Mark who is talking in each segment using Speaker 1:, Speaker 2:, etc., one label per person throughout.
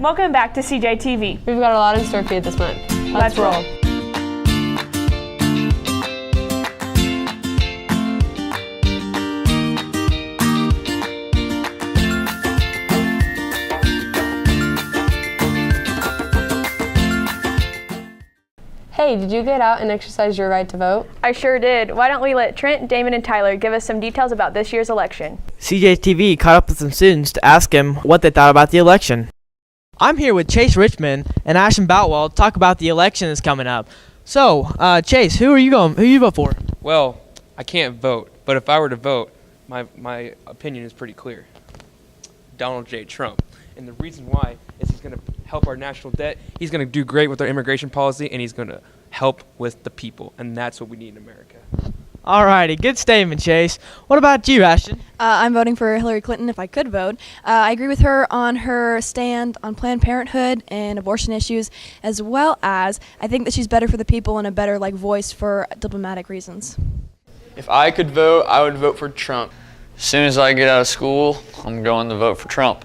Speaker 1: Welcome back to CJTV.
Speaker 2: We've got a lot in store for you this month. Let's roll. Hey, did you get out and exercise your right to vote?
Speaker 1: I sure did. Why don't we let Trent, Damon, and Tyler give us some details about this year's election?
Speaker 3: CJTV caught up with some students to ask them what they thought about the election. I'm here with Chase Richmond and Ashton Boutwell to talk about the election that's coming up. So, Chase, who you vote for?
Speaker 4: Well, I can't vote, but if I were to vote, my opinion is pretty clear. Donald J. Trump. And the reason why is he's going to help our national debt, he's going to do great with our immigration policy, and he's going to help with the people, and that's what we need in America.
Speaker 3: Alrighty, good statement, Chase. What about you, Ashton?
Speaker 5: I'm voting for Hillary Clinton if I could vote. I agree with her on her stand on Planned Parenthood and abortion issues, as well as I think that she's better for the people and a better voice for diplomatic reasons.
Speaker 6: If I could vote, I would vote for Trump.
Speaker 7: As soon as I get out of school, I'm going to vote for Trump.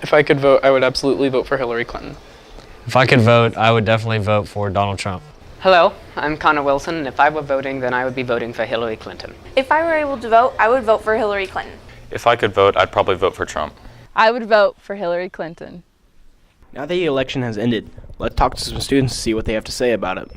Speaker 6: If I could vote, I would absolutely vote for Hillary Clinton.
Speaker 8: If I could vote, I would definitely vote for Donald Trump.
Speaker 9: Hello, I'm Connor Wilson, and if I were voting, then I would be voting for Hillary Clinton.
Speaker 10: If I were able to vote, I would vote for Hillary Clinton.
Speaker 11: If I could vote, I'd probably vote for Trump.
Speaker 2: I would vote for Hillary Clinton.
Speaker 12: Now that the election has ended, let's talk to some students to see what they have to say about it.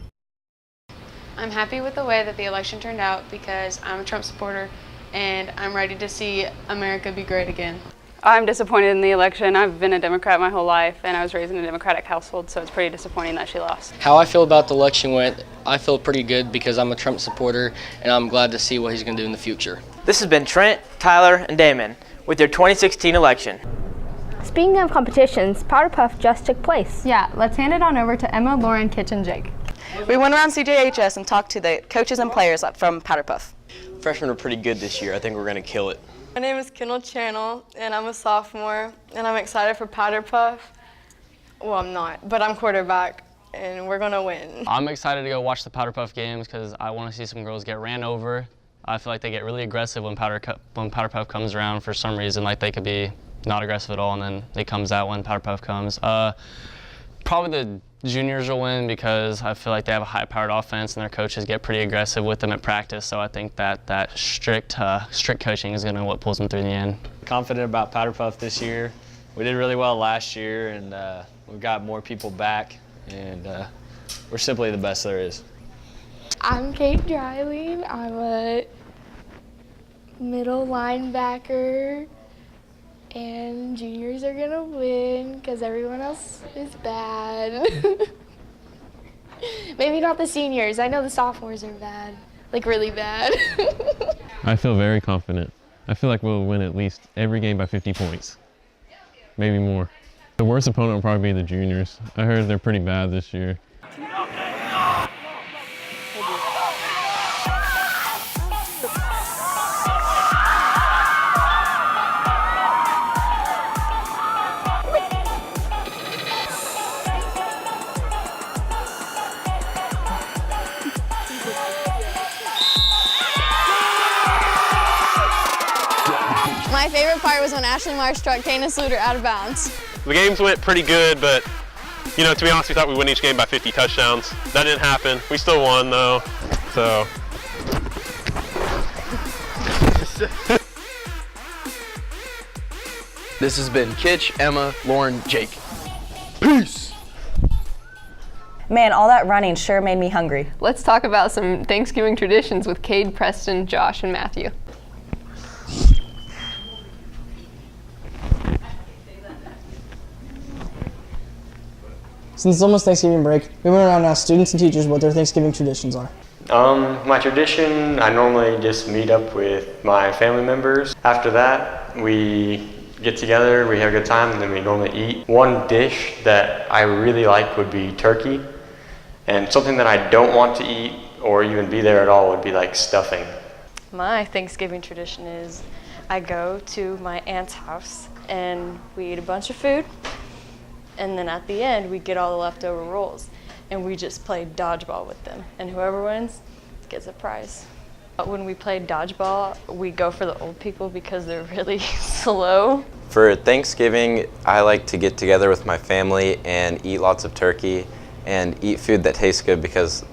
Speaker 13: I'm happy with the way that the election turned out because I'm a Trump supporter and I'm ready to see America be great again.
Speaker 14: I'm disappointed in the election. I've been a Democrat my whole life, and I was raised in a Democratic household, so it's pretty disappointing that she lost.
Speaker 15: How I feel about the election went, I feel pretty good because I'm a Trump supporter, and I'm glad to see what he's going to do in the future.
Speaker 3: This has been Trent, Tyler, and Damon with your 2016 election.
Speaker 10: Speaking of competitions, Powder Puff just took place.
Speaker 2: Yeah, let's hand it on over to Emma, Lauren, Kitch, and Jake.
Speaker 16: We went around CJHS and talked to the coaches and players from Powder Puff.
Speaker 17: Freshmen are pretty good this year. I think we're going to kill it.
Speaker 18: My name is Kendall Channel, and I'm a sophomore, and I'm excited for Powder Puff. Well, I'm not, but I'm quarterback, and we're going to win.
Speaker 8: I'm excited to go watch the Powder Puff games because I want to see some girls get ran over. I feel like they get really aggressive when Powder Puff comes around for some reason. Like they could be not aggressive at all, and then it comes out when Powder Puff comes. Probably the juniors will win because I feel like they have a high-powered offense and their coaches get pretty aggressive with them at practice. So I think that strict coaching is going to what pulls them through in the end.
Speaker 19: Confident about Powder Puff this year. We did really well last year, and we've got more people back, and we're simply the best there is.
Speaker 20: I'm Kate Dryling. I'm a middle linebacker. And juniors are gonna win because everyone else is bad. Maybe not the seniors. I know the sophomores are bad, like really bad.
Speaker 2: I feel very confident. I feel like we'll win at least every game by 50 points, maybe more. The worst opponent will probably be the juniors. I heard they're pretty bad this year.
Speaker 13: My favorite part was when Ashley Marsh struck Kayna Sluter out of bounds.
Speaker 6: The games went pretty good, but to be honest, we thought we'd win each game by 50 touchdowns. That didn't happen. We still won though, so.
Speaker 17: This has been Kitch, Emma, Lauren, Jake. Peace!
Speaker 4: Man, all that running sure made me hungry.
Speaker 2: Let's talk about some Thanksgiving traditions with Cade, Preston, Josh, and Matthew.
Speaker 9: Since it's almost Thanksgiving break, we went around and asked students and teachers what their Thanksgiving traditions are.
Speaker 3: My tradition, I normally just meet up with my family members. After that, we get together, we have a good time, and then we normally eat. One dish that I really like would be turkey, and something that I don't want to eat or even be there at all would be like stuffing.
Speaker 13: My Thanksgiving tradition is I go to my aunt's house and we eat a bunch of food, and then at the end we get all the leftover rolls and we just play dodgeball with them, and whoever wins gets a prize. When we play dodgeball, we go for the old people because they're really slow.
Speaker 21: For Thanksgiving, I like to get together with my family and eat lots of turkey and eat food that tastes good, because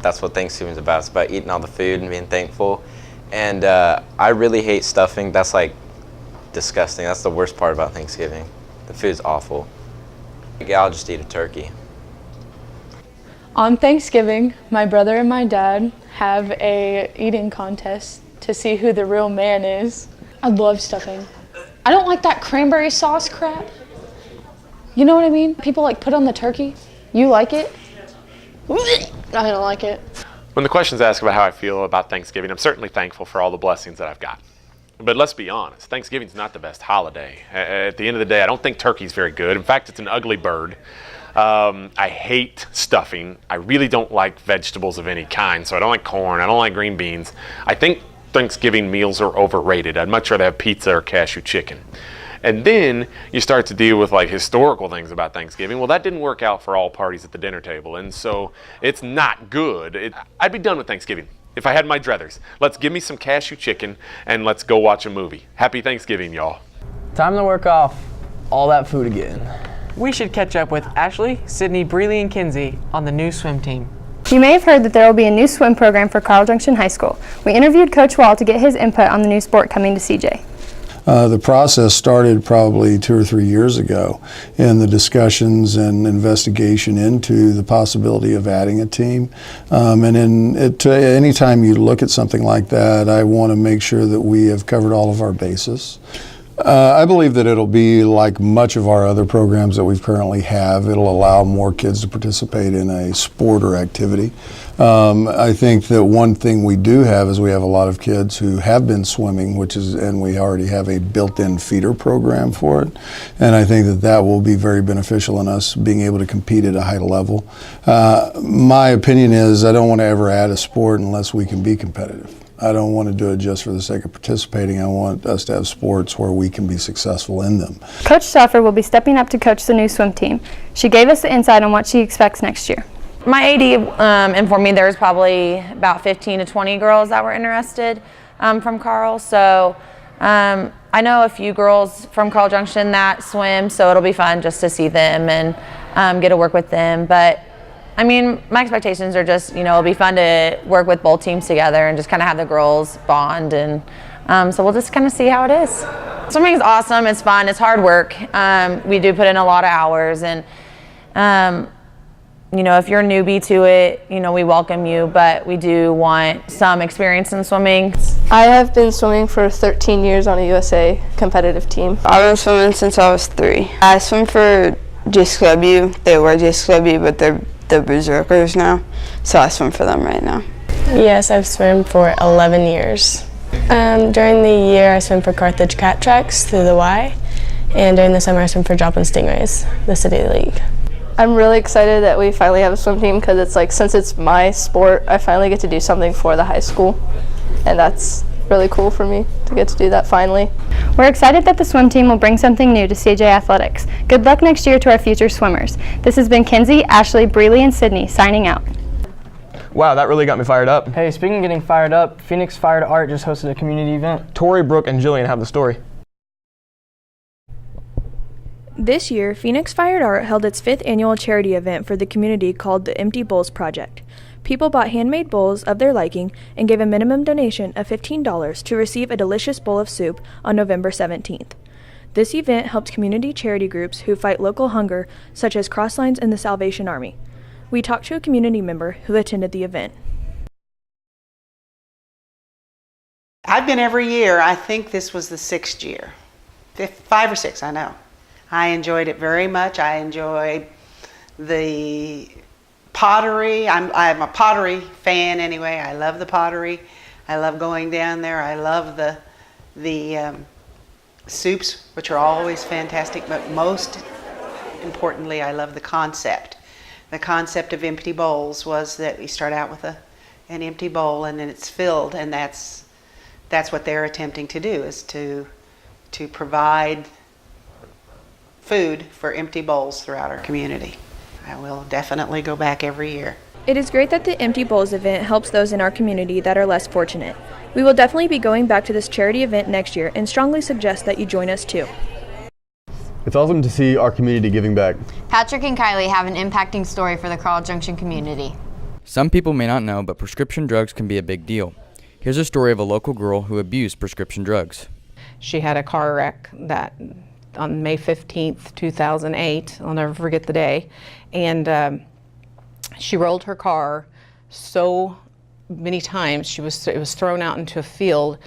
Speaker 21: that's what Thanksgiving is about. It's about eating all the food and being thankful. And I really hate stuffing. That's like disgusting. That's the worst part about Thanksgiving. The food's awful. I'll just eat a turkey.
Speaker 22: On Thanksgiving, my brother and my dad have a eating contest to see who the real man is. I love stuffing. I don't like that cranberry sauce crap. You know what I mean? People like put on the turkey. You like it? I don't like it.
Speaker 6: When the question's asked about how I feel about Thanksgiving, I'm certainly thankful for all the blessings that I've got. But let's be honest, Thanksgiving's not the best holiday. At the end of the day, I don't think turkey's very good. In fact, it's an ugly bird. I hate stuffing. I really don't like vegetables of any kind, so I don't like corn, I don't like green beans. I think Thanksgiving meals are overrated. I'd much rather have pizza or cashew chicken. And then you start to deal with like historical things about Thanksgiving. Well, that didn't work out for all parties at the dinner table, and so it's not good. I'd be done with Thanksgiving if I had my druthers. Let's give me some cashew chicken and let's go watch a movie. Happy Thanksgiving, y'all.
Speaker 17: Time to work off all that food again.
Speaker 23: We should catch up with Ashley, Sydney, Breeley, and Kinsey on the new swim team.
Speaker 1: You may have heard that there will be a new swim program for Carl Junction High School. We interviewed Coach Wall to get his input on the new sport coming to CJ.
Speaker 24: The process started probably 2 or 3 years ago in the discussions and investigation into the possibility of adding a team. Anytime you look at something like that, I want to make sure that we have covered all of our bases. I believe that it'll be like much of our other programs that we currently have. It'll allow more kids to participate in a sport or activity. I think that one thing we do have is we have a lot of kids who have been swimming, and we already have a built-in feeder program for it. And I think that will be very beneficial in us being able to compete at a high level. My opinion is I don't want to ever add a sport unless we can be competitive. I don't want to do it just for the sake of participating. I want us to have sports where we can be successful in them.
Speaker 1: Coach Stauffer will be stepping up to coach the new swim team. She gave us the insight on what she expects next year.
Speaker 25: My AD informed me there was probably about 15 to 20 girls that were interested from Carl. So I know a few girls from Carl Junction that swim, so it'll be fun just to see them and get to work with them. But I mean, my expectations are just, it'll be fun to work with both teams together and just kind of have the girls bond. And so we'll just kind of see how it is. Swimming is awesome. It's fun. It's hard work. We do put in a lot of hours. And, if you're a newbie to it, we welcome you. But we do want some experience in swimming.
Speaker 18: I have been swimming for 13 years on a USA competitive team.
Speaker 26: I've been swimming since I was 3. I swim for JCW. They were JCW, but they're the Berserkers now, so I swim for them right now.
Speaker 27: Yes, I've swum for 11 years. During the year, I swim for Carthage Cat Tracks through the Y, and during the summer, I swim for Joplin Stingrays, the City League.
Speaker 18: I'm really excited that we finally have a swim team because it's like, since it's my sport, I finally get to do something for the high school, and that's really cool for me to get to do that finally.
Speaker 1: We're excited that the swim team will bring something new to CJ Athletics. Good luck next year to our future swimmers. This has been Kinsey, Ashley, Breeley, and Sydney signing out.
Speaker 17: Wow, that really got me fired up.
Speaker 23: Hey, speaking of getting fired up, Phoenix Fired Art just hosted a community event.
Speaker 17: Tori, Brooke, and Jillian have the story.
Speaker 1: This year, Phoenix Fired Art held its 5th annual charity event for the community called the Empty Bowls Project. People bought handmade bowls of their liking and gave a minimum donation of $15 to receive a delicious bowl of soup on November 17th. This event helped community charity groups who fight local hunger, such as Crosslines and the Salvation Army. We talked to a community member who attended the event.
Speaker 28: I've been every year. I think this was the 6th year. 5 or 6, I know. I enjoyed it very much. I enjoyed the pottery. I'm a pottery fan anyway. I love the pottery. I love going down there. I love the soups, which are always fantastic, but most importantly, I love the concept. The concept of empty bowls was that we start out with an empty bowl and then it's filled, and that's what they're attempting to do, is to provide food for empty bowls throughout our community. I will definitely go back every year.
Speaker 1: It is great that the Empty Bowls event helps those in our community that are less fortunate. We will definitely be going back to this charity event next year and strongly suggest that you join us too.
Speaker 5: It's awesome to see our community giving back.
Speaker 7: Patrick and Kylie have an impacting story for the Carl Junction community.
Speaker 10: Some people may not know, but prescription drugs can be a big deal. Here's a story of a local girl who abused prescription drugs.
Speaker 11: She had a car wreck that on May 15th, 2008. I'll never forget the day. And she rolled her car so many times. It was thrown out into a field.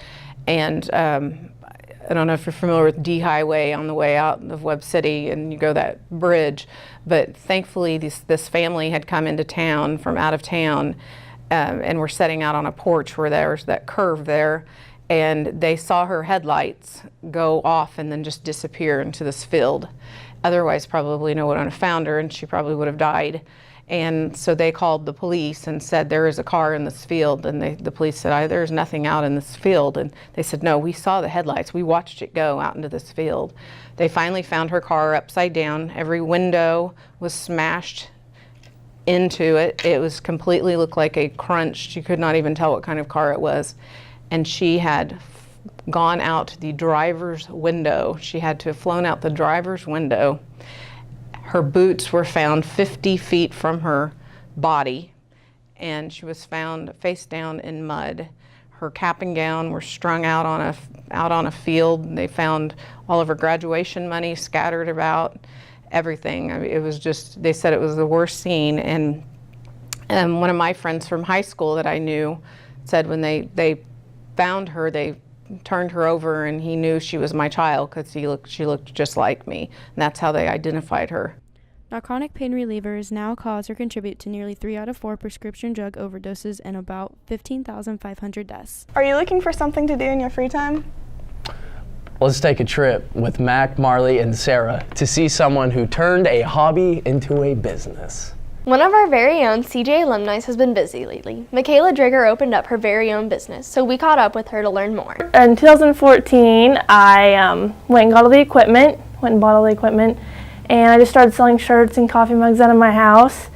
Speaker 11: And I don't know if you're familiar with D Highway on the way out of Webb City, and you go that bridge. But thankfully, this family had come into town from out of town, and were setting out on a porch where there was that curve there, and they saw her headlights go off and then just disappear into this field. Otherwise, probably no one would have found her, and she probably would have died. And so they called the police and said, there is a car in this field. And the police said, there's nothing out in this field. And they said, no, we saw the headlights. We watched it go out into this field. They finally found her car upside down. Every window was smashed into it. It was completely looked like a crunch. You could not even tell what kind of car it was. And she had gone out the driver's window. She had to have flown out the driver's window. Her boots were found 50 feet from her body, and she was found face down in mud. Her cap and gown were strung out on a field. They found all of her graduation money scattered about, everything. I mean, it was just, they said it was the worst scene. And one of my friends from high school that I knew said when they found her, they turned her over, and he knew she was my child because she looked just like me. And that's how they identified her.
Speaker 12: Now, chronic pain relievers now cause or contribute to nearly 3 out of 4 prescription drug overdoses and about 15,500 deaths.
Speaker 14: Are you looking for something to do in your free time?
Speaker 17: Let's take a trip with Mac, Marley, and Sarah to see someone who turned a hobby into a business.
Speaker 20: One of our very own CJ alumni has been busy lately. Michaela Drigger opened up her very own business, so we caught up with her to learn more.
Speaker 15: In 2014, I went and got all the equipment, and I just started selling shirts and coffee mugs out of my house.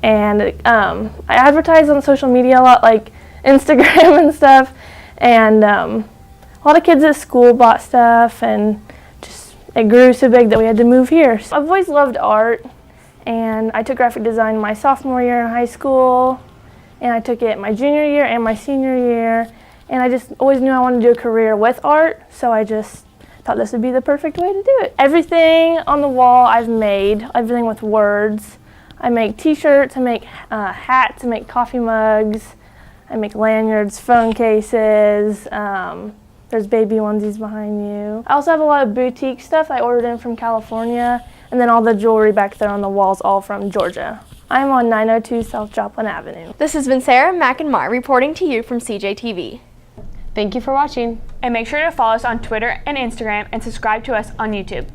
Speaker 15: And I advertised on social media a lot, like Instagram and stuff, and a lot of kids at school bought stuff, and just it grew so big that we had to move here. So I've always loved art. And I took graphic design my sophomore year in high school, and I took it my junior year and my senior year, and I just always knew I wanted to do a career with art, so I just thought this would be the perfect way to do it. Everything on the wall I've made, everything with words. I make t-shirts, I make hats, I make coffee mugs, I make lanyards, phone cases, there's baby onesies behind you. I also have a lot of boutique stuff I ordered in from California, and then all the jewelry back there on the walls, all from Georgia. I'm on 902 South Joplin Avenue.
Speaker 20: This has been Sarah McIntyre reporting to you from CJTV.
Speaker 12: Thank you for watching.
Speaker 14: And make sure to follow us on Twitter and Instagram and subscribe to us on YouTube.